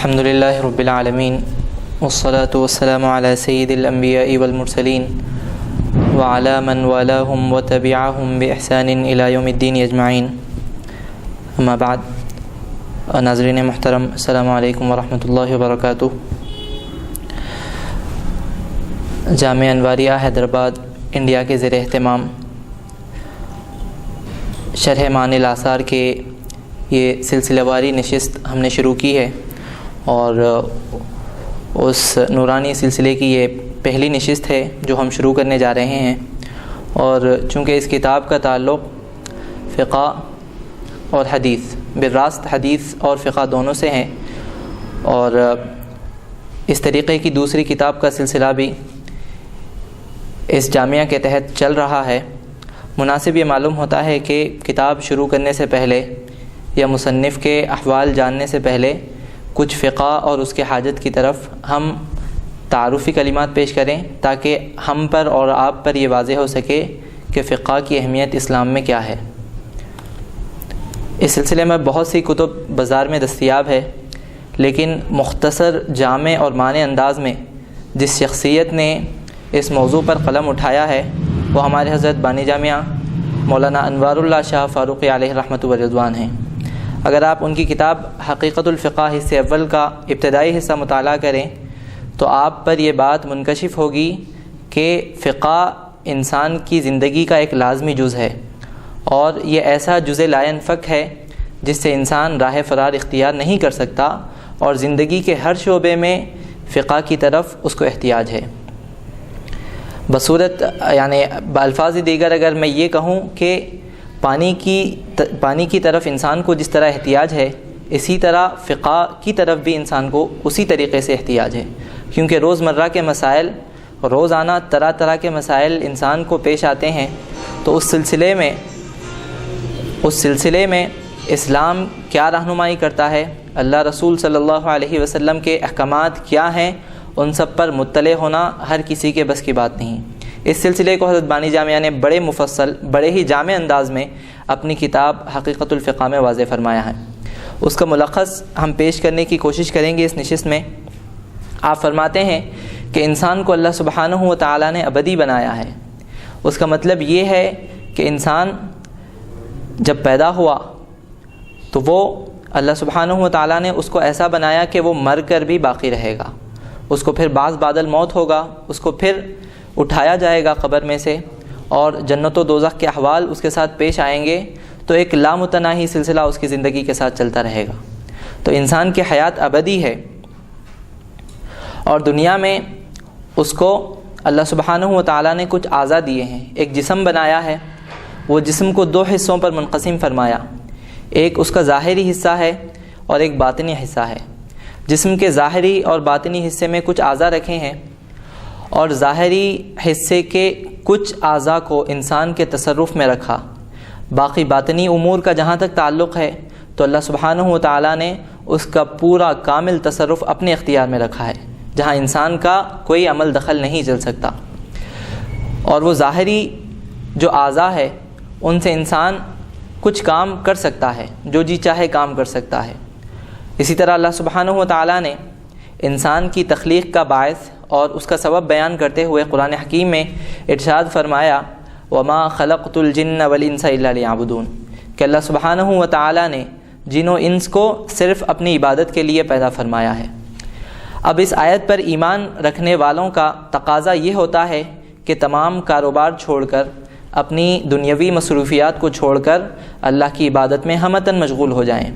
الحمد للہ رب العالمین والصلاة والسلام علی سید الانبیاء والمرسلین وعلی من والاہم وتبعہم بإحسان الی یوم الدین اجمعین، اما بعد۔ ناظرین محترم، السلام علیکم ورحمۃ اللہ وبرکاتہ۔ جامعہ انواریہ حیدرآباد انڈیا کے زیر اہتمام شرح معانی الاثار کے یہ سلسلہ واری نشست ہم نے شروع کی ہے، اور اس نورانی سلسلے کی یہ پہلی نشست ہے جو ہم شروع کرنے جا رہے ہیں۔ اور چونکہ اس کتاب کا تعلق فقہ اور حدیث، بالراست حدیث اور فقہ دونوں سے ہیں، اور اس طریقے کی دوسری کتاب کا سلسلہ بھی اس جامعہ کے تحت چل رہا ہے، مناسب یہ معلوم ہوتا ہے کہ کتاب شروع کرنے سے پہلے یا مصنف کے احوال جاننے سے پہلے کچھ فقہ اور اس کے حاجت کی طرف ہم تعارفی کلمات پیش کریں، تاکہ ہم پر اور آپ پر یہ واضح ہو سکے کہ فقہ کی اہمیت اسلام میں کیا ہے۔ اس سلسلے میں بہت سی کتب بازار میں دستیاب ہے، لیکن مختصر، جامع اور معنی انداز میں جس شخصیت نے اس موضوع پر قلم اٹھایا ہے وہ ہمارے حضرت بانی جامعہ مولانا انوار اللہ شاہ فاروقی علیہ رحمۃ و رضوان ہیں۔ اگر آپ ان کی کتاب حقیقت الفقہ حصہ اول کا ابتدائی حصہ مطالعہ کریں تو آپ پر یہ بات منکشف ہوگی کہ فقہ انسان کی زندگی کا ایک لازمی جز ہے، اور یہ ایسا جز لا ينفک ہے جس سے انسان راہ فرار اختیار نہیں کر سکتا، اور زندگی کے ہر شعبے میں فقہ کی طرف اس کو احتیاج ہے۔ بصورت یعنی بالفاظ دیگر اگر میں یہ کہوں کہ پانی کی طرف انسان کو جس طرح احتیاج ہے، اسی طرح فقہ کی طرف بھی انسان کو اسی طریقے سے احتیاج ہے، کیونکہ روزمرہ کے مسائل، روزانہ طرح طرح کے مسائل انسان کو پیش آتے ہیں، تو اس سلسلے میں اسلام کیا رہنمائی کرتا ہے، اللہ رسول صلی اللہ علیہ وسلم کے احکامات کیا ہیں، ان سب پر مطلع ہونا ہر کسی کے بس کی بات نہیں۔ اس سلسلے کو حضرت بانی جامعہ نے بڑے مفصل، بڑے ہی جامع انداز میں اپنی کتاب حقیقت الفقہ میں واضح فرمایا ہے۔ اس کا ملخص ہم پیش کرنے کی کوشش کریں گے اس نشست میں۔ آپ فرماتے ہیں کہ انسان کو اللہ سبحانہ و تعالیٰ نے ابدی بنایا ہے۔ اس کا مطلب یہ ہے کہ انسان جب پیدا ہوا تو وہ اللہ سبحانہ و تعالیٰ نے اس کو ایسا بنایا کہ وہ مر کر بھی باقی رہے گا، اس کو پھر بعد الموت ہوگا، اس کو پھر اٹھایا جائے گا قبر میں سے، اور جنت و دوزخ کے احوال اس کے ساتھ پیش آئیں گے، تو ایک لامتناہی سلسلہ اس کی زندگی کے ساتھ چلتا رہے گا۔ تو انسان کی حیات ابدی ہے، اور دنیا میں اس کو اللہ سبحانہ و تعالیٰ نے کچھ اعضاء دیے ہیں، ایک جسم بنایا ہے، وہ جسم کو دو حصوں پر منقسم فرمایا، ایک اس کا ظاہری حصہ ہے اور ایک باطنی حصہ ہے۔ جسم کے ظاہری اور باطنی حصے میں کچھ اعضاء رکھے ہیں، اور ظاہری حصے کے کچھ اعضاء کو انسان کے تصرف میں رکھا، باقی باطنی امور کا جہاں تک تعلق ہے تو اللہ سبحانہ و تعالیٰ نے اس کا پورا کامل تصرف اپنے اختیار میں رکھا ہے، جہاں انسان کا کوئی عمل دخل نہیں چل سکتا۔ اور وہ ظاہری جو اعضاء ہے ان سے انسان کچھ کام کر سکتا ہے، جو جی چاہے کام کر سکتا ہے۔ اسی طرح اللہ سبحانہ و تعالیٰ نے انسان کی تخلیق کا باعث اور اس کا سبب بیان کرتے ہوئے قرآن حکیم میں ارشاد فرمایا، وَمَا خَلَقْتُ الْجِنَّ وَالْإِنسَ إِلَّا لِيَعْبُدُونَ، کہ اللہ سبحانہ و تعالیٰ نے جن و انس کو صرف اپنی عبادت کے لیے پیدا فرمایا ہے۔ اب اس آیت پر ایمان رکھنے والوں کا تقاضا یہ ہوتا ہے کہ تمام کاروبار چھوڑ کر، اپنی دنیاوی مصروفیات کو چھوڑ کر اللہ کی عبادت میں ہمتاً مشغول ہو جائیں،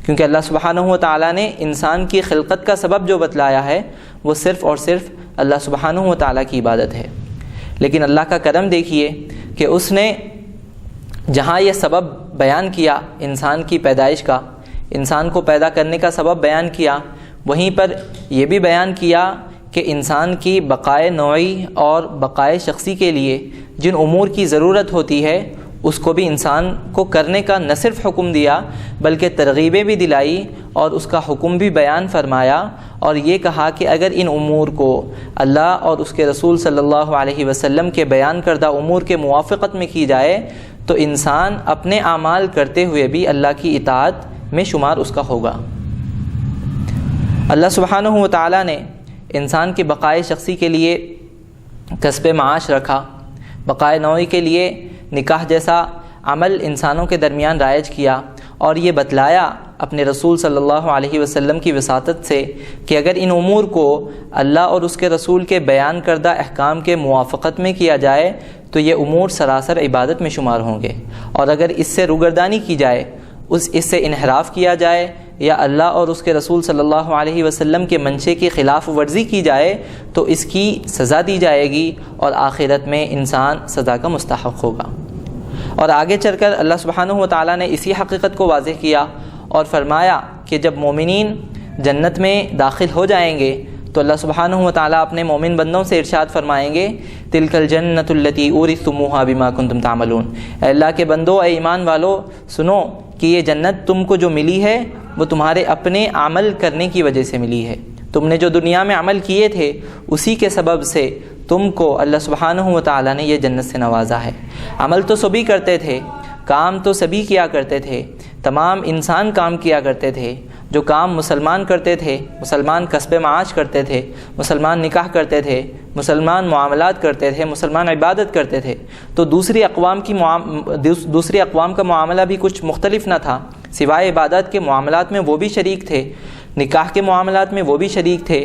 کیونکہ اللہ سبحانہ و تعالیٰ نے انسان کی خلقت کا سبب جو بتلایا ہے وہ صرف اور صرف اللہ سبحانہ و تعالیٰ کی عبادت ہے۔ لیکن اللہ کا کرم دیکھیے کہ اس نے جہاں یہ سبب بیان کیا انسان کی پیدائش کا، انسان کو پیدا کرنے کا سبب بیان کیا، وہیں پر یہ بھی بیان کیا کہ انسان کی بقائے نوعی اور بقائے شخصی کے لیے جن امور کی ضرورت ہوتی ہے اس کو بھی انسان کو کرنے کا نہ صرف حکم دیا بلکہ ترغیبیں بھی دلائی، اور اس کا حکم بھی بیان فرمایا، اور یہ کہا کہ اگر ان امور کو اللہ اور اس کے رسول صلی اللہ علیہ وسلم کے بیان کردہ امور کے موافقت میں کی جائے تو انسان اپنے اعمال کرتے ہوئے بھی اللہ کی اطاعت میں شمار اس کا ہوگا۔ اللہ سبحانہ و تعالیٰ نے انسان کی بقائے شخصی کے لیے کسب معاش رکھا، بقائے نوعی کے لیے نکاح جیسا عمل انسانوں کے درمیان رائج کیا، اور یہ بتلایا اپنے رسول صلی اللہ علیہ وسلم کی وساطت سے کہ اگر ان امور کو اللہ اور اس کے رسول کے بیان کردہ احکام کے موافقت میں کیا جائے تو یہ امور سراسر عبادت میں شمار ہوں گے، اور اگر اس سے روگردانی کی جائے، اس سے انحراف کیا جائے یا اللہ اور اس کے رسول صلی اللہ علیہ وسلم کے منشے کی خلاف ورزی کی جائے تو اس کی سزا دی جائے گی اور آخرت میں انسان سزا کا مستحق ہوگا۔ اور آگے چل کر اللہ سبحانہ و تعالیٰ نے اسی حقیقت کو واضح کیا اور فرمایا کہ جب مومنین جنت میں داخل ہو جائیں گے تو اللہ سبحانہ و تعالیٰ اپنے مومن بندوں سے ارشاد فرمائیں گے تلک الجنۃ التی اورثتموها بما کنتم تعملون، اے اللہ کے بندو، اے ایمان والو، سنو کہ یہ جنت تم کو جو ملی ہے وہ تمہارے اپنے عمل کرنے کی وجہ سے ملی ہے۔ تم نے جو دنیا میں عمل کیے تھے اسی کے سبب سے تم کو اللہ سبحانہ و تعالیٰ نے یہ جنت سے نوازا ہے۔ عمل تو سبھی کرتے تھے، کام تو سبھی کیا کرتے تھے، تمام انسان کام کیا کرتے تھے، جو کام مسلمان کرتے تھے، مسلمان کسب معاش کرتے تھے، مسلمان نکاح کرتے تھے، مسلمان معاملات کرتے تھے، مسلمان عبادت کرتے تھے، تو دوسری اقوام کا معاملہ بھی کچھ مختلف نہ تھا، سوائے عبادت کے معاملات میں وہ بھی شریک تھے، نکاح کے معاملات میں وہ بھی شریک تھے،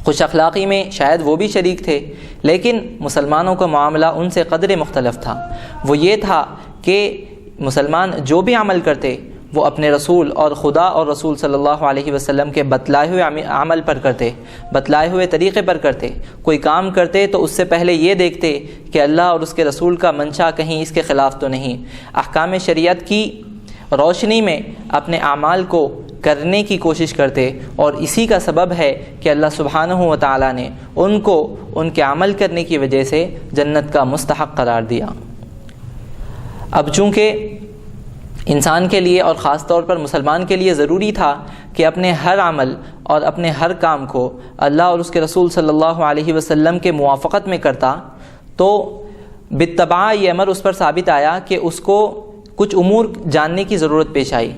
خوش اخلاقی میں شاید وہ بھی شریک تھے، لیکن مسلمانوں کا معاملہ ان سے قدر مختلف تھا۔ وہ یہ تھا کہ مسلمان جو بھی عمل کرتے وہ اپنے رسول اور خدا اور رسول صلی اللہ علیہ وسلم کے بتلائے ہوئے عمل پر کرتے، بتلائے ہوئے طریقے پر کرتے۔ کوئی کام کرتے تو اس سے پہلے یہ دیکھتے کہ اللہ اور اس کے رسول کا منشا کہیں اس کے خلاف تو نہیں، احکام شریعت کی روشنی میں اپنے اعمال کو کرنے کی کوشش کرتے، اور اسی کا سبب ہے کہ اللہ سبحانہ و تعالیٰ نے ان کو ان کے عمل کرنے کی وجہ سے جنت کا مستحق قرار دیا۔ اب چونکہ انسان کے لیے اور خاص طور پر مسلمان کے لیے ضروری تھا کہ اپنے ہر عمل اور اپنے ہر کام کو اللہ اور اس کے رسول صلی اللہ علیہ وسلم کے موافقت میں کرتا، تو بالطبع یہ امر اس پر ثابت آیا کہ اس کو کچھ امور جاننے کی ضرورت پیش آئی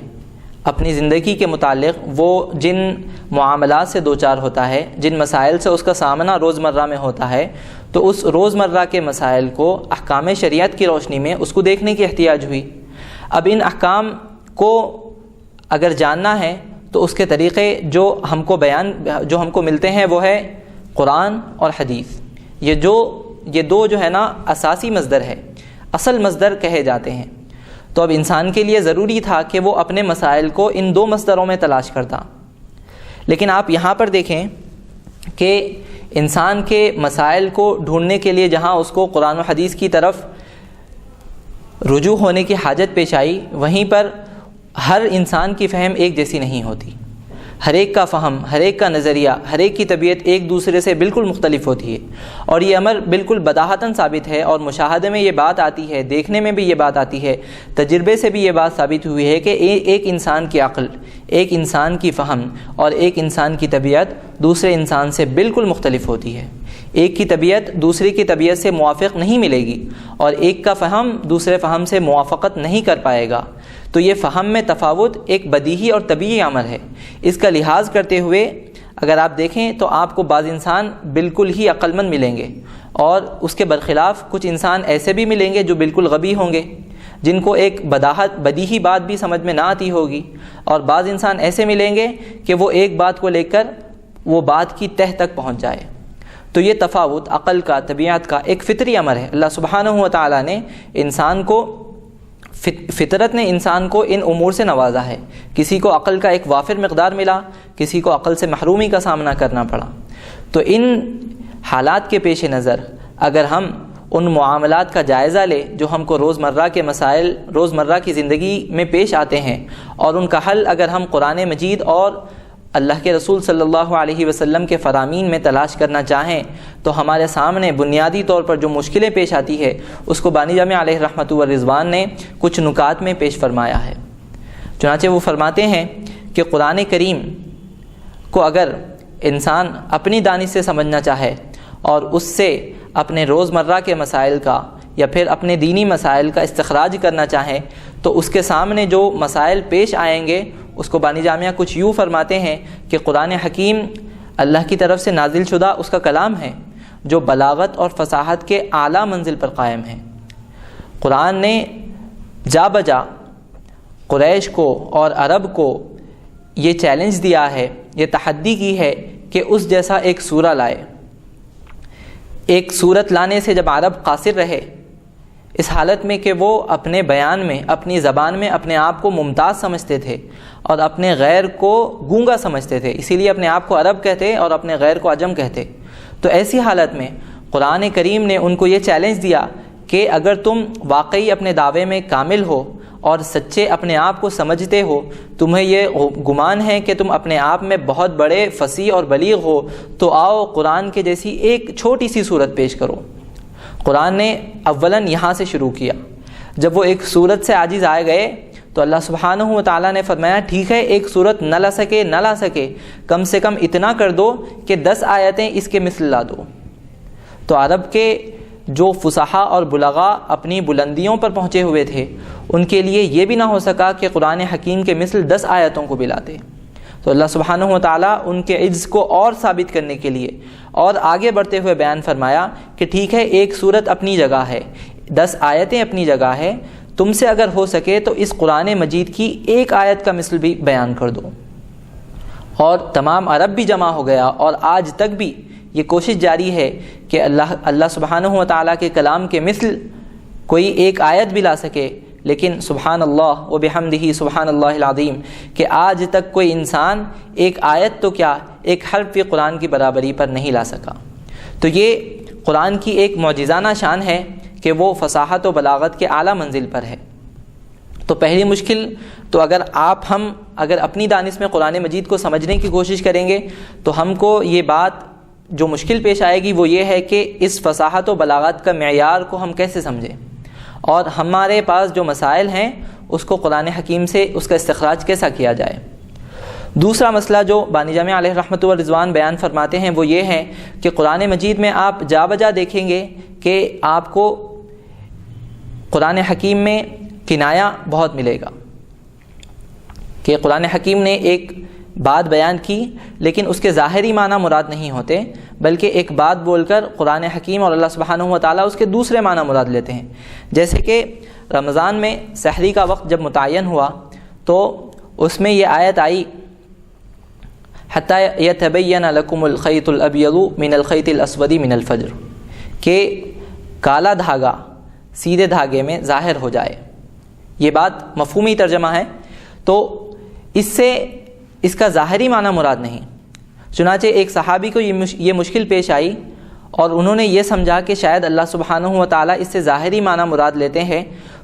اپنی زندگی کے متعلق۔ وہ جن معاملات سے دوچار ہوتا ہے، جن مسائل سے اس کا سامنا روزمرہ میں ہوتا ہے، تو اس روزمرہ کے مسائل کو احکام شریعت کی روشنی میں اس کو دیکھنے کی احتیاج ہوئی۔ اب ان احکام کو اگر جاننا ہے تو اس کے طریقے جو ہم کو ملتے ہیں وہ ہے قرآن اور حدیث۔ یہ دو جو ہے نا اساسی مصدر ہے، اصل مصدر کہے جاتے ہیں۔ تو اب انسان کے لیے ضروری تھا کہ وہ اپنے مسائل کو ان دو مصدروں میں تلاش کرتا۔ لیکن آپ یہاں پر دیکھیں کہ انسان کے مسائل کو ڈھونڈنے کے لیے جہاں اس کو قرآن و حدیث کی طرف رجوع ہونے کی حاجت پیش آئی، وہیں پر ہر انسان کی فہم ایک جیسی نہیں ہوتی، ہر ایک کا فہم، ہر ایک کا نظریہ، ہر ایک کی طبیعت ایک دوسرے سے بالکل مختلف ہوتی ہے، اور یہ امر بالکل بداہتاً ثابت ہے، اور مشاہدے میں یہ بات آتی ہے، دیکھنے میں بھی یہ بات آتی ہے، تجربے سے بھی یہ بات ثابت ہوئی ہے کہ ایک انسان کی عقل، ایک انسان کی فہم اور ایک انسان کی طبیعت دوسرے انسان سے بالکل مختلف ہوتی ہے۔ ایک کی طبیعت دوسری کی طبیعت سے موافق نہیں ملے گی، اور ایک کا فہم دوسرے فہم سے موافقت نہیں کر پائے گا۔ تو یہ فہم میں تفاوت ایک بدیہی اور طبیعی عمل ہے۔ اس کا لحاظ کرتے ہوئے اگر آپ دیکھیں تو آپ کو بعض انسان بالکل ہی عقل مند ملیں گے، اور اس کے برخلاف کچھ انسان ایسے بھی ملیں گے جو بالکل غبی ہوں گے، جن کو ایک بدیہی بات بھی سمجھ میں نہ آتی ہوگی، اور بعض انسان ایسے ملیں گے کہ وہ ایک بات کو لے کر وہ بات کی تہ تک پہنچ جائے۔ تو یہ تفاوت عقل کا، طبیعت کا ایک فطری امر ہے۔ اللہ سبحانہ و تعالیٰ نے انسان کو، فطرت نے انسان کو ان امور سے نوازا ہے۔ کسی کو عقل کا ایک وافر مقدار ملا، کسی کو عقل سے محرومی کا سامنا کرنا پڑا۔ تو ان حالات کے پیش نظر اگر ہم ان معاملات کا جائزہ لیں جو ہم کو روزمرہ کے مسائل، روزمرہ کی زندگی میں پیش آتے ہیں، اور ان کا حل اگر ہم قرآن مجید اور اللہ کے رسول صلی اللہ علیہ وسلم کے فرامین میں تلاش کرنا چاہیں، تو ہمارے سامنے بنیادی طور پر جو مشکلیں پیش آتی ہے اس کو بانی جامع علیہ رحمۃ والرضوان نے کچھ نکات میں پیش فرمایا ہے۔ چنانچہ وہ فرماتے ہیں کہ قرآن کریم کو اگر انسان اپنی دانش سے سمجھنا چاہے اور اس سے اپنے روزمرہ کے مسائل کا یا پھر اپنے دینی مسائل کا استخراج کرنا چاہیں، تو اس کے سامنے جو مسائل پیش آئیں گے اس کو بانی جامعہ کچھ یوں فرماتے ہیں کہ قرآن حکیم اللہ کی طرف سے نازل شدہ اس کا کلام ہے جو بلاغت اور فصاحت کے اعلیٰ منزل پر قائم ہے۔ قرآن نے جا بجا قریش کو اور عرب کو یہ چیلنج دیا ہے، یہ تحدی کی ہے کہ اس جیسا ایک سورہ لائے۔ ایک صورت لانے سے جب عرب قاصر رہے، اس حالت میں کہ وہ اپنے بیان میں، اپنی زبان میں اپنے آپ کو ممتاز سمجھتے تھے اور اپنے غیر کو گونگا سمجھتے تھے، اسی لیے اپنے آپ کو عرب کہتے اور اپنے غیر کو عجم کہتے، تو ایسی حالت میں قرآن کریم نے ان کو یہ چیلنج دیا کہ اگر تم واقعی اپنے دعوے میں کامل ہو اور سچے اپنے آپ کو سمجھتے ہو، تمہیں یہ گمان ہے کہ تم اپنے آپ میں بہت بڑے فصیح اور بلیغ ہو، تو آؤ قرآن کے جیسی ایک چھوٹی سی صورت پیش کرو۔ قرآن نے اولاً یہاں سے شروع کیا۔ جب وہ ایک صورت سے عاجز آئے گئے تو اللہ سبحانہ و تعالیٰ نے فرمایا ٹھیک ہے، ایک صورت نہ لا سکے کم سے کم اتنا کر دو کہ 10 آیتیں اس کے مثل لا دو۔ تو عرب کے جو فصحاء اور بلغاء اپنی بلندیوں پر پہنچے ہوئے تھے، ان کے لیے یہ بھی نہ ہو سکا کہ قرآن حکیم کے مثل 10 آیتوں کو بھی لاتے۔ تو اللہ سبحانہ و تعالیٰ ان کے عجز کو اور ثابت کرنے کے لیے اور آگے بڑھتے ہوئے بیان فرمایا کہ ٹھیک ہے، ایک صورت اپنی جگہ ہے، 10 آیتیں اپنی جگہ ہے، تم سے اگر ہو سکے تو اس قرآن مجید کی ایک آیت کا مثل بھی بیان کر دو۔ اور تمام عرب بھی جمع ہو گیا، اور آج تک بھی یہ کوشش جاری ہے کہ اللہ سبحانہ و تعالیٰ کے کلام کے مثل کوئی ایک آیت بھی لا سکے، لیکن سبحان اللہ و بحمدہ سبحان اللہ العظیم کہ آج تک کوئی انسان ایک آیت تو کیا ایک حرف بھی قرآن کی برابری پر نہیں لا سکا۔ تو یہ قرآن کی ایک معجزانہ شان ہے کہ وہ فصاحت و بلاغت کے اعلیٰ منزل پر ہے۔ تو پہلی مشکل تو اگر اپنی دانش میں قرآن مجید کو سمجھنے کی کوشش کریں گے تو ہم کو یہ بات جو مشکل پیش آئے گی وہ یہ ہے کہ اس فصاحت و بلاغت کا معیار کو ہم کیسے سمجھیں، اور ہمارے پاس جو مسائل ہیں اس کو قرآن حکیم سے اس کا استخراج کیسا کیا جائے۔ دوسرا مسئلہ جو بانی جامع علیہ رحمۃ و رضوان بیان فرماتے ہیں وہ یہ ہے کہ قرآن مجید میں آپ جا بجا دیکھیں گے کہ آپ کو قرآن حکیم میں کنایا بہت ملے گا، کہ قرآن حکیم نے ایک بات بیان کی لیکن اس کے ظاہری معنی مراد نہیں ہوتے، بلکہ ایک بات بول کر قرآن حکیم اور اللہ سبحانہ و تعالیٰ اس کے دوسرے معنی مراد لیتے ہیں۔ جیسے کہ رمضان میں سحری کا وقت جب متعین ہوا تو اس میں یہ آیت آئی حتی یتبین لکم الخیط الابیض من الخیط الاسود من الفجر، کہ کالا دھاگا سیدھے دھاگے میں ظاہر ہو جائے۔ یہ بات مفہومی ترجمہ ہے، تو اس سے اس کا ظاہری معنی مراد نہیں۔ چنانچہ ایک صحابی کو یہ مشکل پیش آئی اور انہوں نے یہ سمجھا کہ شاید اللہ سبحانہ و تعالیٰ اس سے ظاہری معنی مراد لیتے ہیں،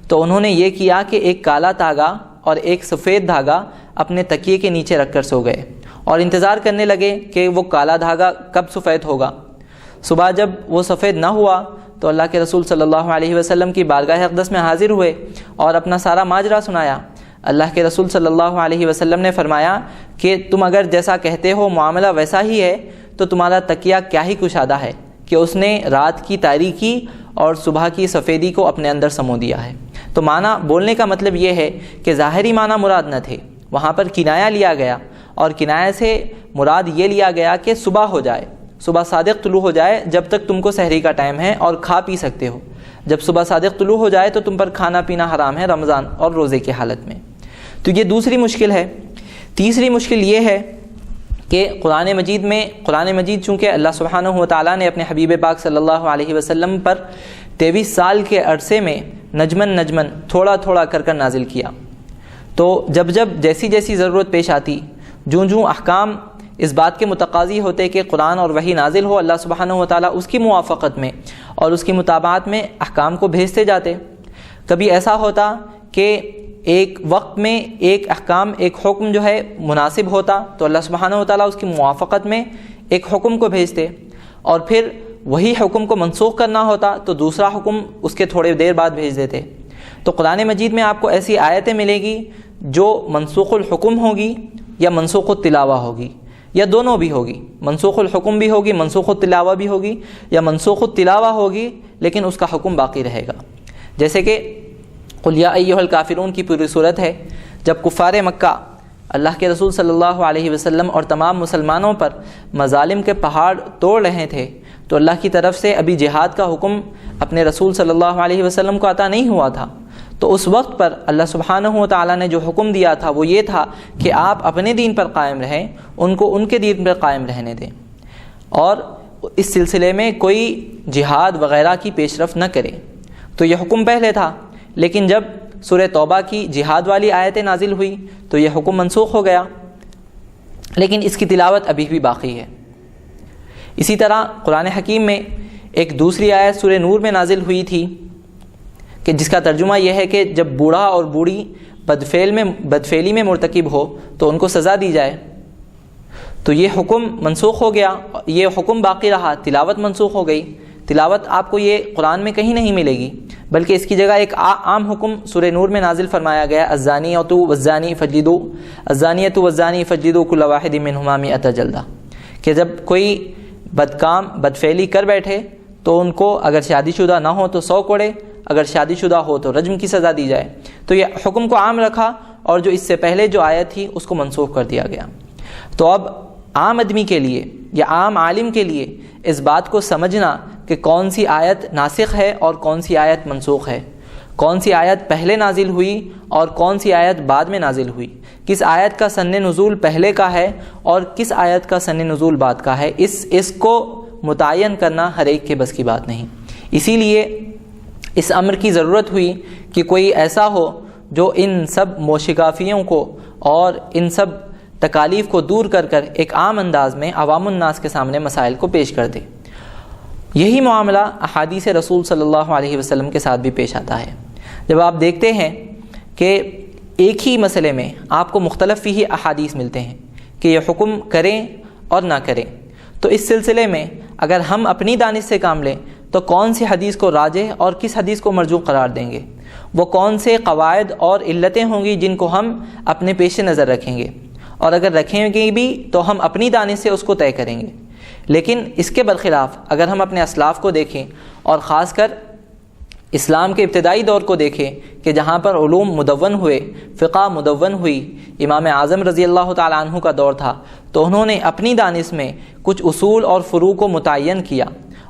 تو انہوں نے یہ کیا کہ ایک کالا دھاگا اور ایک سفید دھاگا اپنے تکیے کے نیچے رکھ کر سو گئے اور انتظار کرنے لگے کہ وہ کالا دھاگا کب سفید ہوگا۔ صبح جب وہ سفید نہ ہوا تو اللہ کے رسول صلی اللہ علیہ وسلم کی بارگاہ اقدس میں حاضر ہوئے اور اپنا سارا ماجرا سنایا۔ اللہ کے رسول صلی اللہ علیہ وسلم نے فرمایا کہ تم اگر جیسا کہتے ہو معاملہ ویسا ہی ہے تو تمہارا تکیہ کیا ہی کشادہ ہے کہ اس نے رات کی تاریکی اور صبح کی سفیدی کو اپنے اندر سمو دیا ہے۔ تو معنی بولنے کا مطلب یہ ہے کہ ظاہری معنی مراد نہ تھے، وہاں پر کنایا لیا گیا، اور کنایا سے مراد یہ لیا گیا کہ صبح ہو جائے، صبح صادق طلوع ہو جائے جب تک تم کو سحری کا ٹائم ہے اور کھا پی سکتے ہو۔ جب صبح صادق طلوع ہو جائے تو تم پر کھانا پینا حرام ہے رمضان اور روزے کی حالت میں۔ تو یہ دوسری مشکل ہے۔ تیسری مشکل یہ ہے کہ قرآن مجید چونکہ اللہ سبحانہ و تعالیٰ نے اپنے حبیب پاک صلی اللہ علیہ وسلم پر 23 سال کے عرصے میں نجمن تھوڑا تھوڑا کر نازل کیا، تو جب جیسی جیسی ضرورت پیش آتی، جوں احکام اس بات کے متقاضی ہوتے کہ قرآن اور وحی نازل ہو، اللہ سبحانہ و تعالیٰ اس کی موافقت میں اور اس کی مطابعت میں احکام کو بھیجتے جاتے۔ کبھی ایسا ہوتا کہ ایک وقت میں ایک احکام ایک حکم جو ہے مناسب ہوتا تو اللہ سبحانہ و تعالیٰ اس کی موافقت میں ایک حکم کو بھیجتے، اور پھر وہی حکم کو منسوخ کرنا ہوتا تو دوسرا حکم اس کے تھوڑے دیر بعد بھیج دیتے۔ تو قرآن مجید میں آپ کو ایسی آیتیں ملے گی جو منسوخ الحکم ہوگی یا منسوخ التلاوہ ہوگی، یا دونوں بھی ہوگی، منسوخ الحکم بھی ہوگی، منسوخ التلاوہ بھی ہوگی، یا منسوخ التلاوہ ہوگی لیکن اس کا حکم باقی رہے گا۔ جیسے کہ قل یا ایھا الکافرون کی پوری صورت ہے، جب کفار مکہ اللہ کے رسول صلی اللہ علیہ وسلم اور تمام مسلمانوں پر مظالم کے پہاڑ توڑ رہے تھے، تو اللہ کی طرف سے ابھی جہاد کا حکم اپنے رسول صلی اللہ علیہ وسلم کو عطا نہیں ہوا تھا۔ تو اس وقت پر اللہ سبحانہ و تعالیٰ نے جو حکم دیا تھا وہ یہ تھا کہ آپ اپنے دین پر قائم رہیں، ان کو ان کے دین پر قائم رہنے دیں، اور اس سلسلے میں کوئی جہاد وغیرہ کی پیش رفت نہ کرے۔ تو یہ حکم پہلے تھا، لیکن جب سورہ توبہ کی جہاد والی آیتیں نازل ہوئی تو یہ حکم منسوخ ہو گیا، لیکن اس کی تلاوت ابھی بھی باقی ہے۔ اسی طرح قرآن حکیم میں ایک دوسری آیت سورہ نور میں نازل ہوئی تھی کہ جس کا ترجمہ یہ ہے کہ جب بوڑھا اور بوڑھی بدفعلی میں مرتکب ہو تو ان کو سزا دی جائے۔ تو یہ حکم منسوخ ہو گیا، یہ حکم باقی رہا، تلاوت منسوخ ہو گئی۔ تلاوت آپ کو یہ قرآن میں کہیں نہیں ملے گی، بلکہ اس کی جگہ ایک عام حکم سورہ نور میں نازل فرمایا گیا، الزانیۃ والزانی فجلدوا کل واحد منہما مئۃ جلدہ، کہ جب کوئی بدکام بدفعلی کر بیٹھے تو ان کو اگر شادی شدہ نہ ہو تو 100 کوڑے، اگر شادی شدہ ہو تو رجم کی سزا دی جائے۔ تو یہ حکم کو عام رکھا، اور جو اس سے پہلے جو آیت تھی اس کو منسوخ کر دیا گیا۔ تو اب عام آدمی کے لیے یا عام عالم کے لیے اس بات کو سمجھنا کہ کون سی آیت ناسخ ہے اور کون سی آیت منسوخ ہے، کون سی آیت پہلے نازل ہوئی اور کون سی آیت بعد میں نازل ہوئی، کس آیت کا سن نزول پہلے کا ہے اور کس آیت کا سن نزول بعد کا ہے، اس کو متعین کرنا ہر ایک کے بس کی بات نہیں۔ اسی لیے اس امر کی ضرورت ہوئی کہ کوئی ایسا ہو جو ان سب موشگافیوں کو اور ان سب تکالیف کو دور کر کر ایک عام انداز میں عوام الناس کے سامنے مسائل کو پیش کر دے۔ یہی معاملہ احادیث رسول صلی اللہ علیہ وسلم کے ساتھ بھی پیش آتا ہے۔ جب آپ دیکھتے ہیں کہ ایک ہی مسئلے میں آپ کو مختلف فیہ احادیث ملتے ہیں کہ یہ حکم کریں اور نہ کریں، تو اس سلسلے میں اگر ہم اپنی دانش سے کام لیں تو کون سی حدیث کو راجح اور کس حدیث کو مرجوح قرار دیں گے، وہ کون سے قواعد اور علتیں ہوں گی جن کو ہم اپنے پیش نظر رکھیں گے، اور اگر رکھیں گے بھی تو ہم اپنی دانش سے اس کو طے کریں گے۔ لیکن اس کے برخلاف اگر ہم اپنے اسلاف کو دیکھیں اور خاص کر اسلام کے ابتدائی دور کو دیکھیں کہ جہاں پر علوم مدون ہوئے، فقہ مدون ہوئی، امام اعظم رضی اللہ تعالیٰ عنہ کا دور تھا، تو انہوں نے اپنی دانش میں کچھ اصول اور فروع کو متعین کیا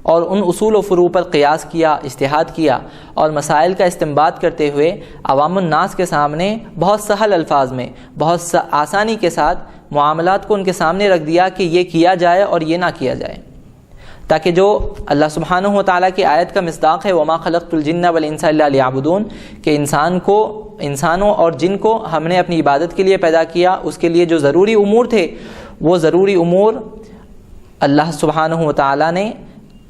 اور ان اصول و فروع پر قیاس کیا، اجتہاد کیا، اور مسائل کا استنباط کرتے ہوئے عوام الناس کے سامنے بہت سہل الفاظ میں بہت آسانی کے ساتھ معاملات کو ان کے سامنے رکھ دیا کہ یہ کیا جائے اور یہ نہ کیا جائے، تاکہ جو اللہ سبحانہ و تعالیٰ کی آیت کا مصداق ہے وما خلقت الجن والانس الا لیعبدون، کہ انسانوں اور جن کو ہم نے اپنی عبادت کے لیے پیدا کیا، اس کے لیے جو ضروری امور تھے وہ ضروری امور اللہ سبحانہ و تعالیٰ نے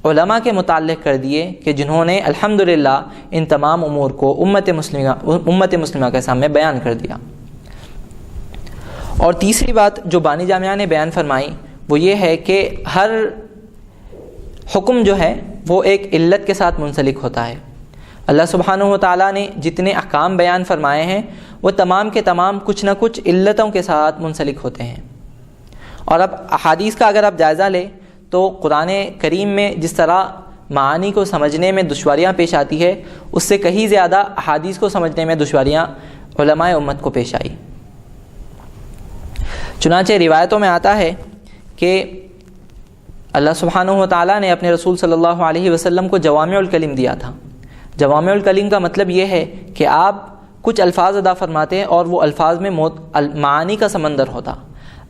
علماء کے متعلق کر دیے کہ جنہوں نے الحمدللہ ان تمام امور کو امت مسلمہ کے سامنے بیان کر دیا۔ اور تیسری بات جو بانی جامعہ نے بیان فرمائی وہ یہ ہے کہ ہر حکم جو ہے وہ ایک علت کے ساتھ منسلک ہوتا ہے۔ اللہ سبحانہ و تعالیٰ نے جتنے احکام بیان فرمائے ہیں وہ تمام کے تمام کچھ نہ کچھ علتوں کے ساتھ منسلک ہوتے ہیں۔ اور اب احادیث کا اگر آپ جائزہ لیں تو قرآن کریم میں جس طرح معانی کو سمجھنے میں دشواریاں پیش آتی ہے، اس سے کہیں زیادہ احادیث کو سمجھنے میں دشواریاں علماء امت کو پیش آئی۔ چنانچہ روایتوں میں آتا ہے کہ اللہ سبحانہ و تعالیٰ نے اپنے رسول صلی اللہ علیہ وسلم کو جوامع الکلم دیا تھا۔ جوامع الکلم کا مطلب یہ ہے کہ آپ کچھ الفاظ ادا فرماتے ہیں اور وہ الفاظ میں معانی کا سمندر ہوتا۔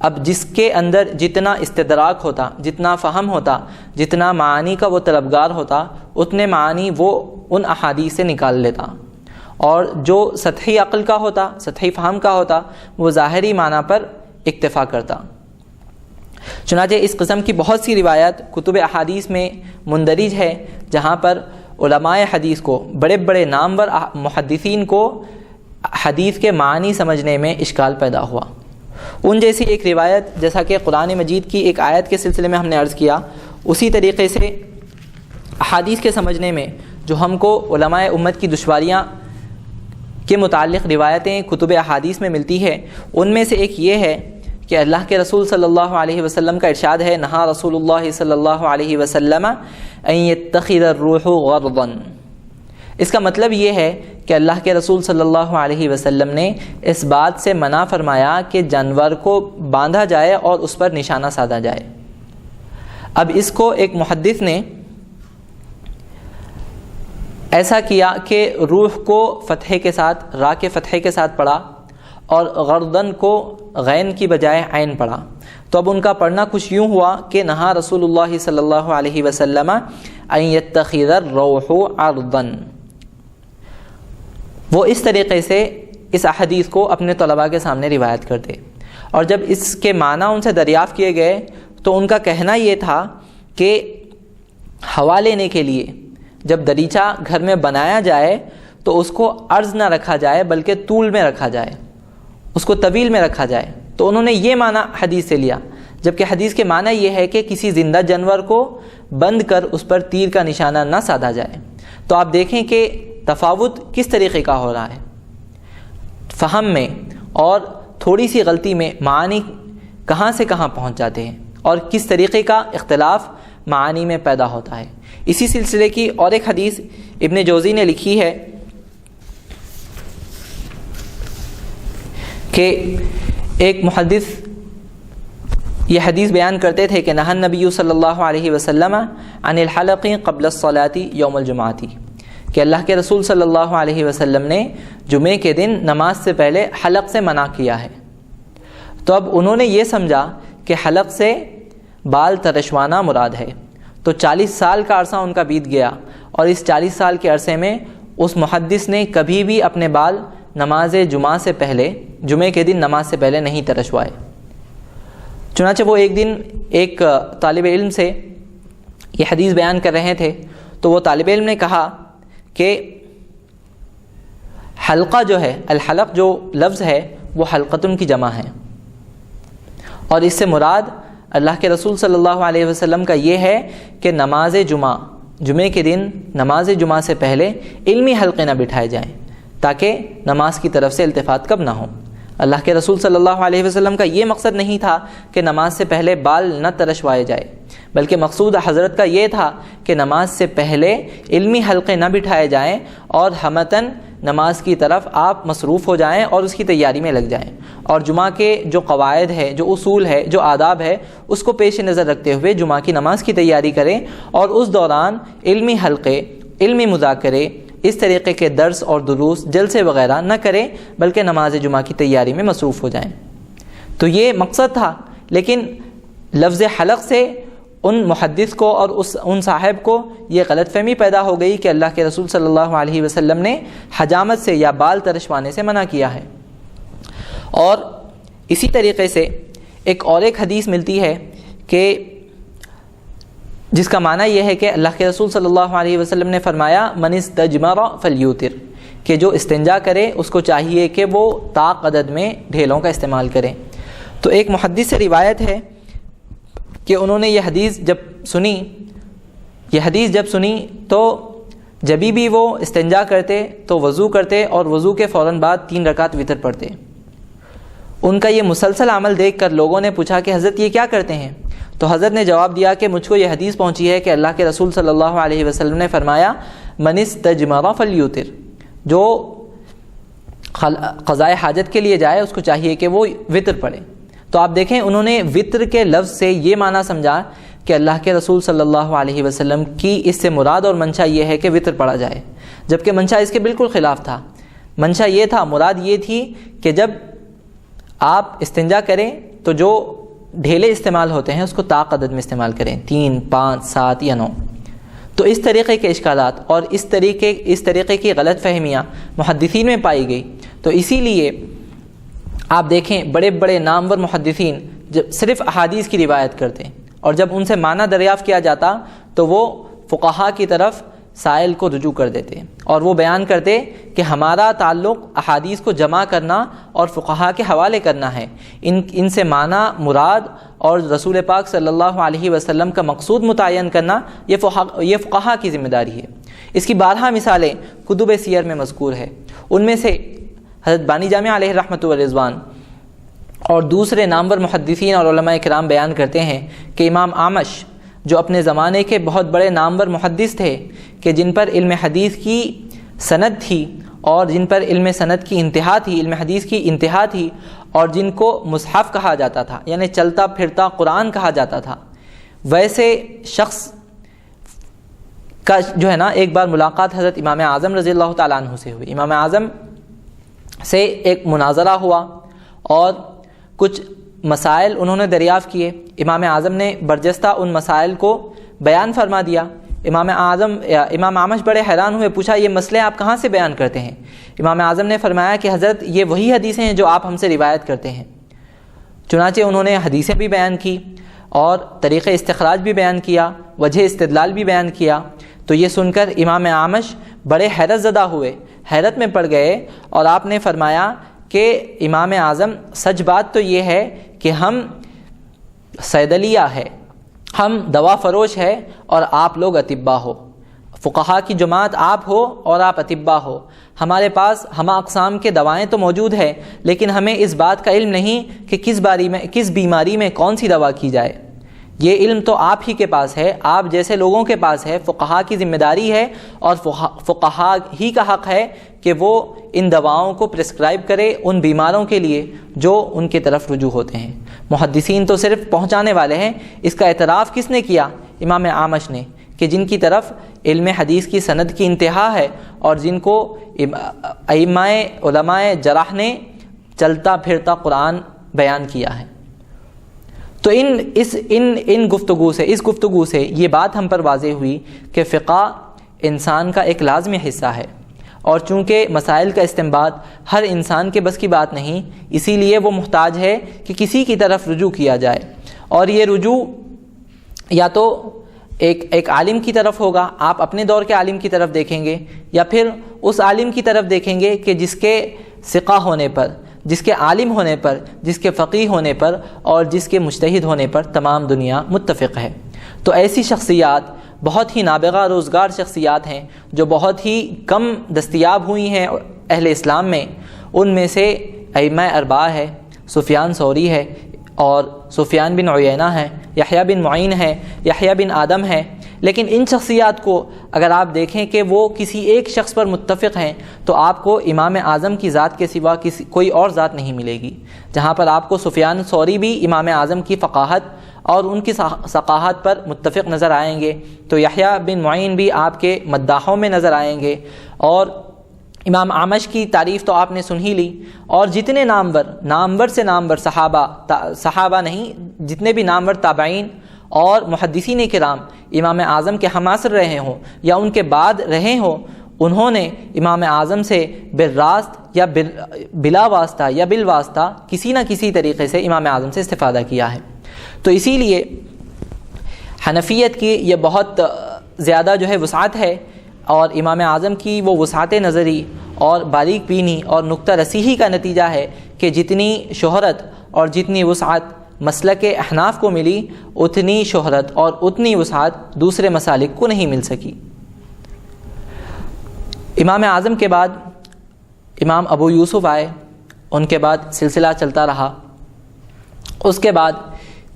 اب جس کے اندر جتنا استدراک ہوتا، جتنا فہم ہوتا، جتنا معانی کا وہ طلبگار ہوتا، اتنے معانی وہ ان احادیث سے نکال لیتا، اور جو سطحی عقل کا ہوتا، سطحی فہم کا ہوتا، وہ ظاہری معنی پر اکتفا کرتا۔ چنانچہ اس قسم کی بہت سی روایات کتب احادیث میں مندرج ہے جہاں پر علماء حدیث کو، بڑے بڑے نامور محدثین کو حدیث کے معنی سمجھنے میں اشکال پیدا ہوا۔ ان جیسی ایک روایت جیسا کہ قرآن مجید کی ایک آیت کے سلسلے میں ہم نے عرض کیا، اسی طریقے سے احادیث کے سمجھنے میں جو ہم کو علماء امت کی دشواریاں کے متعلق روایتیں کتب احادیث میں ملتی ہے، ان میں سے ایک یہ ہے کہ اللہ کے رسول صلی اللہ علیہ وسلم کا ارشاد ہے، نہا رسول اللہ صلی اللہ علیہ وسلم ان یتخذ الروح غرضا۔ اس کا مطلب یہ ہے کہ اللہ کے رسول صلی اللہ علیہ وسلم نے اس بات سے منع فرمایا کہ جانور کو باندھا جائے اور اس پر نشانہ سادھا جائے۔ اب اس کو ایک محدث نے ایسا کیا کہ روح کو فتحے کے ساتھ، را کے فتحے کے ساتھ پڑھا اور غردن کو غین کی بجائے عین پڑھا۔ تو اب ان کا پڑھنا کچھ یوں ہوا کہ نہا رسول اللہ صلی اللہ علیہ وسلم ان یتخذ الروح عرضا۔ وہ اس طریقے سے اس احادیث کو اپنے طلباء کے سامنے روایت کرتے، اور جب اس کے معنی ان سے دریافت کیے گئے تو ان کا کہنا یہ تھا کہ ہوا لینے کے لیے جب دریچہ گھر میں بنایا جائے تو اس کو عرض نہ رکھا جائے بلکہ طول میں رکھا جائے، اس کو طویل میں رکھا جائے۔ تو انہوں نے یہ معنی حدیث سے لیا، جبکہ حدیث کے معنی یہ ہے کہ کسی زندہ جانور کو بند کر اس پر تیر کا نشانہ نہ سادھا جائے۔ تو آپ دیکھیں کہ تفاوت کس طریقے کا ہو رہا ہے، فہم میں اور تھوڑی سی غلطی میں معانی کہاں سے کہاں پہنچ جاتے ہیں، اور کس طریقے کا اختلاف معانی میں پیدا ہوتا ہے۔ اسی سلسلے کی اور ایک حدیث ابن جوزی نے لکھی ہے کہ ایک محدث یہ حدیث بیان کرتے تھے کہ نہى النبی صلی اللہ علیہ وسلم عن الحلق قبل الصلاۃ یوم الجمعۃ، کہ اللہ کے رسول صلی اللہ علیہ وسلم نے جمعے کے دن نماز سے پہلے حلق سے منع کیا ہے۔ تو اب انہوں نے یہ سمجھا کہ حلق سے بال ترشوانا مراد ہے، تو 40 سال کا عرصہ ان کا بیت گیا، اور اس 40 سال کے عرصے میں اس محدث نے کبھی بھی اپنے بال نماز جمعہ سے پہلے، جمعے کے دن نماز سے پہلے نہیں ترشوائے۔ چنانچہ وہ ایک دن ایک طالب علم سے یہ حدیث بیان کر رہے تھے، تو وہ طالب علم نے کہا کہ حلقہ جو ہے، الحلق جو لفظ ہے وہ حلقتن کی جمع ہے، اور اس سے مراد اللہ کے رسول صلی اللہ علیہ وسلم کا یہ ہے کہ نماز جمعے کے دن نماز جمعہ سے پہلے علمی حلقے نہ بٹھائے جائیں تاکہ نماز کی طرف سے التفات کب نہ ہو۔ اللہ کے رسول صلی اللہ علیہ وسلم کا یہ مقصد نہیں تھا کہ نماز سے پہلے بال نہ ترشوائے جائے، بلکہ مقصود حضرت کا یہ تھا کہ نماز سے پہلے علمی حلقے نہ بٹھائے جائیں اور ہمتاً نماز کی طرف آپ مصروف ہو جائیں اور اس کی تیاری میں لگ جائیں، اور جمعہ کے جو قواعد ہے، جو اصول ہے، جو آداب ہے، اس کو پیش نظر رکھتے ہوئے جمعہ کی نماز کی تیاری کریں، اور اس دوران علمی حلقے، علمی مذاکرے، اس طریقے کے درس اور دروس، جلسے وغیرہ نہ کریں بلکہ نماز جمعہ کی تیاری میں مصروف ہو جائیں۔ تو یہ مقصد تھا، لیکن لفظ حلق سے ان محدث کو اور ان صاحب کو یہ غلط فہمی پیدا ہو گئی کہ اللہ کے رسول صلی اللہ علیہ وسلم نے حجامت سے یا بال ترشوانے سے منع کیا ہے۔ اور اسی طریقے سے ایک حدیث ملتی ہے کہ جس کا معنی یہ ہے کہ اللہ کے رسول صلی اللہ علیہ وسلم نے فرمایا من استجمر فلیوتر، کہ جو استنجا کرے اس کو چاہیے کہ وہ طاق عدد میں ڈھیلوں کا استعمال کرے۔ تو ایک محدث سے روایت ہے کہ انہوں نے یہ حدیث جب سنی تو جبھی بھی وہ استنجا کرتے تو وضو کرتے اور وضو کے فوراً بعد 3 رکعت وتر پڑھتے۔ ان کا یہ مسلسل عمل دیکھ کر لوگوں نے پوچھا کہ حضرت یہ کیا کرتے ہیں؟ تو حضرت نے جواب دیا کہ مجھ کو یہ حدیث پہنچی ہے کہ اللہ کے رسول صلی اللہ علیہ وسلم نے فرمایا من استجمر فلیوتر، جو قضائے حاجت کے لیے جائے اس کو چاہیے کہ وہ وتر پڑھے۔ تو آپ دیکھیں انہوں نے وتر کے لفظ سے یہ معنی سمجھا کہ اللہ کے رسول صلی اللہ علیہ وسلم کی اس سے مراد اور منشا یہ ہے کہ وتر پڑھا جائے، جبکہ منشا اس کے بالکل خلاف تھا۔ منشا یہ تھا، مراد یہ تھی کہ جب آپ استنجا کریں تو جو ڈھیلے استعمال ہوتے ہیں اس کو طاق عدد میں استعمال کریں، 3، 5، 7 یا 9۔ تو اس طریقے کے اشکالات اور اس طریقے کی غلط فہمیاں محدثین میں پائی گئی۔ تو اسی لیے آپ دیکھیں بڑے بڑے نامور محدثین جب صرف احادیث کی روایت کرتے اور جب ان سے معنی دریافت کیا جاتا تو وہ فقہا کی طرف سائل کو رجوع کر دیتے اور وہ بیان کرتے کہ ہمارا تعلق احادیث کو جمع کرنا اور فقہا کے حوالے کرنا ہے، ان سے معنی مراد اور رسول پاک صلی اللہ علیہ وسلم کا مقصود متعین کرنا یہ فقہا کی ذمہ داری ہے۔ اس کی 12 مثالیں کتب سیر میں مذکور ہے۔ ان میں سے حضرت بانی جامع علیہ رحمۃ و رضوان اور دوسرے نامور محدثین اور علماء کرام بیان کرتے ہیں کہ امام اعمش جو اپنے زمانے کے بہت بڑے نامور محدث تھے کہ جن پر علم حدیث کی سند تھی اور جن پر علم سند کی انتہا تھی، علم حدیث کی انتہا تھی، اور جن کو مصحف کہا جاتا تھا یعنی چلتا پھرتا قرآن کہا جاتا تھا، ویسے شخص کا جو ہے نا ایک بار ملاقات حضرت امام اعظم رضی اللہ تعالیٰ عنہ سے ہوئی۔ امام اعظم سے ایک مناظرہ ہوا اور کچھ مسائل انہوں نے دریافت کیے۔ امام اعظم نے برجستہ ان مسائل کو بیان فرما دیا۔ امام اعمش بڑے حیران ہوئے، پوچھا یہ مسئلے آپ کہاں سے بیان کرتے ہیں؟ امام اعظم نے فرمایا کہ حضرت یہ وہی حدیثیں ہیں جو آپ ہم سے روایت کرتے ہیں۔ چنانچہ انہوں نے حدیثیں بھی بیان کی اور طریقہ استخراج بھی بیان کیا، وجہ استدلال بھی بیان کیا۔ تو یہ سن کر امام اعمش بڑے حیرت زدہ ہوئے، حیرت میں پڑ گئے، اور آپ نے فرمایا کہ امام اعظم سچ بات تو یہ ہے کہ ہم صیدلیہ ہے، ہم دوا فروش ہے اور آپ لوگ اطباء ہو، فقہا کی جماعت آپ ہو اور آپ اطباء ہو۔ ہمارے پاس ہمہ اقسام کے دوائیں تو موجود ہے، لیکن ہمیں اس بات کا علم نہیں کہ کس بیماری میں کون سی دوا کی جائے۔ یہ علم تو آپ ہی کے پاس ہے، آپ جیسے لوگوں کے پاس ہے، فقہا کی ذمہ داری ہے اور فقہا ہی کا حق ہے کہ وہ ان دواؤں کو پرسکرائب کرے ان بیماروں کے لیے جو ان کی طرف رجوع ہوتے ہیں۔ محدثین تو صرف پہنچانے والے ہیں۔ اس کا اعتراف کس نے کیا؟ امام اعمش نے، کہ جن کی طرف علم حدیث کی سند کی انتہا ہے اور جن کو ائمہ علماء جرح نے چلتا پھرتا قرآن بیان کیا ہے۔ تو ان گفتگو سے یہ بات ہم پر واضح ہوئی کہ فقہ انسان کا ایک لازمی حصہ ہے، اور چونکہ مسائل کا استنباط ہر انسان کے بس کی بات نہیں، اسی لیے وہ محتاج ہے کہ کسی کی طرف رجوع کیا جائے، اور یہ رجوع یا تو ایک عالم کی طرف ہوگا، آپ اپنے دور کے عالم کی طرف دیکھیں گے، یا پھر اس عالم کی طرف دیکھیں گے کہ جس کے ثقہ ہونے پر، جس کے عالم ہونے پر، جس کے فقیہ ہونے پر اور جس کے مجتہد ہونے پر تمام دنیا متفق ہے۔ تو ایسی شخصیات بہت ہی نابغہ روزگار شخصیات ہیں جو بہت ہی کم دستیاب ہوئی ہیں اہل اسلام میں۔ ان میں سے ائمہ اربعہ ہے، سفیان ثوری ہے، اور سفیان بن عیینہ ہے، یحییٰ بن معین ہے، یحییٰ بن آدم ہے۔ لیکن ان شخصیات کو اگر آپ دیکھیں کہ وہ کسی ایک شخص پر متفق ہیں تو آپ کو امام اعظم کی ذات کے سوا کوئی اور ذات نہیں ملے گی۔ جہاں پر آپ کو سفیان ثوری بھی امام اعظم کی فقاہت اور ان کی ثقاہت پر متفق نظر آئیں گے، تو یحییٰ بن معین بھی آپ کے مداحوں میں نظر آئیں گے، اور امام اعمش کی تعریف تو آپ نے سن ہی لی، اور جتنے نامور سے نامور صحابہ نہیں، جتنے بھی نامور تابعین اور محدثین کرام امام اعظم کے ہمعصر رہے ہوں یا ان کے بعد رہے ہوں، انہوں نے امام اعظم سے بالراست یا بلا واسطہ یا بالواسطہ کسی نہ کسی طریقے سے امام اعظم سے استفادہ کیا ہے۔ تو اسی لیے حنفیت کی یہ بہت زیادہ جو ہے وسعت ہے، اور امام اعظم کی وہ وسعت نظری اور باریک بینی اور نکتہ رسیحی کا نتیجہ ہے کہ جتنی شہرت اور جتنی وسعت مسلک احناف کو ملی، اتنی شہرت اور اتنی وسعت دوسرے مسالک کو نہیں مل سکی۔ امام اعظم کے بعد امام ابو یوسف آئے، ان کے بعد سلسلہ چلتا رہا۔ اس کے بعد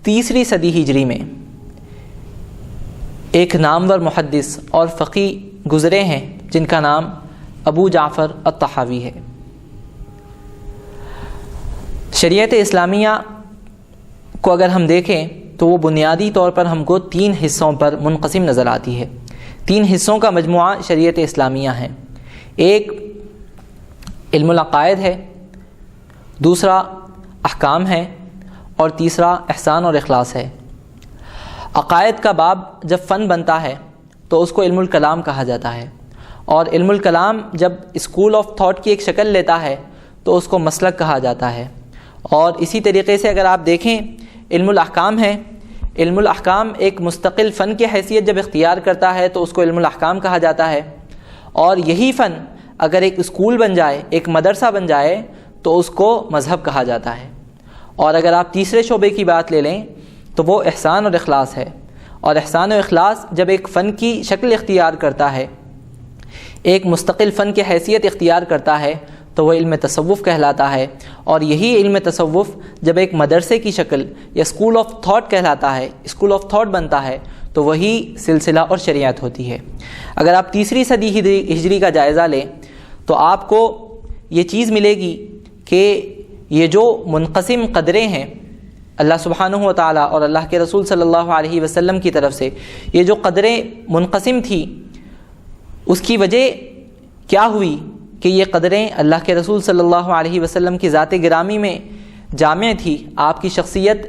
3 صدی ہجری میں ایک نامور محدث اور فقیہ گزرے ہیں جن کا نام ابو جعفر الطحاوی ہے۔ شریعت اسلامیہ کو اگر ہم دیکھیں تو وہ بنیادی طور پر ہم کو 3 حصوں پر منقسم نظر آتی ہے۔ 3 حصوں کا مجموعہ شریعت اسلامیہ ہے۔ ایک علم العقائد ہے، دوسرا احکام ہے، اور تیسرا احسان اور اخلاص ہے۔ عقائد کا باب جب فن بنتا ہے تو اس کو علم الکلام کہا جاتا ہے، اور علم الکلام جب اسکول آف تھاٹ کی ایک شکل لیتا ہے تو اس کو مسلک کہا جاتا ہے۔ اور اسی طریقے سے اگر آپ دیکھیں علم الاحکام ہے، علم الاحکام ایک مستقل فن کی حیثیت جب اختیار کرتا ہے تو اس کو علم الاحکام کہا جاتا ہے، اور یہی فن اگر ایک اسکول بن جائے، ایک مدرسہ بن جائے تو اس کو مذہب کہا جاتا ہے۔ اور اگر آپ تیسرے شعبے کی بات لے لیں تو وہ احسان اور اخلاص ہے، اور احسان و اخلاص جب ایک فن کی شکل اختیار کرتا ہے، ایک مستقل فن کی حیثیت اختیار کرتا ہے تو وہ علم تصوف کہلاتا ہے۔ اور یہی علم تصوف جب ایک مدرسے کی شکل یا اسکول آف تھاٹ کہلاتا ہے، اسکول آف تھاٹ بنتا ہے، تو وہی سلسلہ اور شریعت ہوتی ہے۔ اگر آپ تیسری صدی ہجری کا جائزہ لیں تو آپ کو یہ چیز ملے گی کہ یہ جو منقسم قدریں ہیں اللہ سبحانہ و تعالیٰ اور اللہ کے رسول صلی اللہ علیہ وسلم کی طرف سے، یہ جو قدریں منقسم تھی اس کی وجہ کیا ہوئی کہ یہ قدریں اللہ کے رسول صلی اللہ علیہ وسلم کی ذات گرامی میں جامع تھی، آپ کی شخصیت